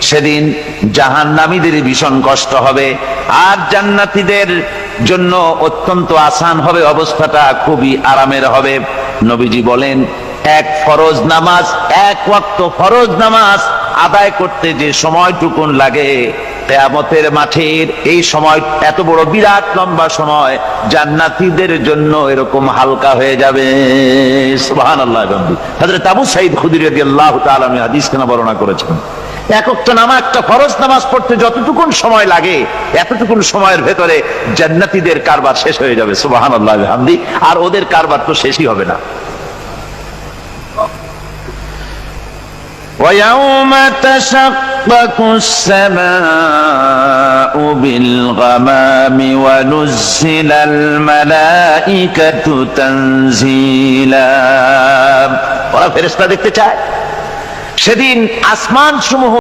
সেদিন জাহান্নামীদের ভীষণ কষ্ট হবে, আর জান্নাতীদের জন্য অত্যন্ত আসান হবে, অবস্থাটা খুবই আরামের হবে। নবীজি বলেন, এক ফরজ নামাজ, এক ওয়াক্ত ফরজ নামাজ আদায় করতে যে সময়টুকুন লাগে, কিয়ামতের মাঠের এই সময়, এত বড় বিরাট লম্বা সময়, জান্নাতীদের জন্য এরকম হালকা হয়ে যাবে। সুবহানাল্লাহ। হযরত আবু সাঈদ খুদরী রাদিয়াল্লাহু তাআলা আনহু হাদিস কেন বর্ণনা করেছেন, এক ওয়াক্ত নামাজ, একটা ফরজ নামাজ পড়তে যতটুকুন সময় লাগে, এতটুকুন সময়ের ভেতরে জান্নাতীদের কারবার শেষ হয়ে যাবে। সুবহানাল্লাহ বিহামদি। আর ওদের কারবার তো শেষই হবে না। وَيَوْمَ تَشَقَّقُ السَّمَاءُ بِالْغَمَامِ وَنُزِّلَ الْمَلَائِكَةُ تَنزِيلًا। ওরা ফেরেশতা দেখতে চায়। সেদিন আসমান সমূহ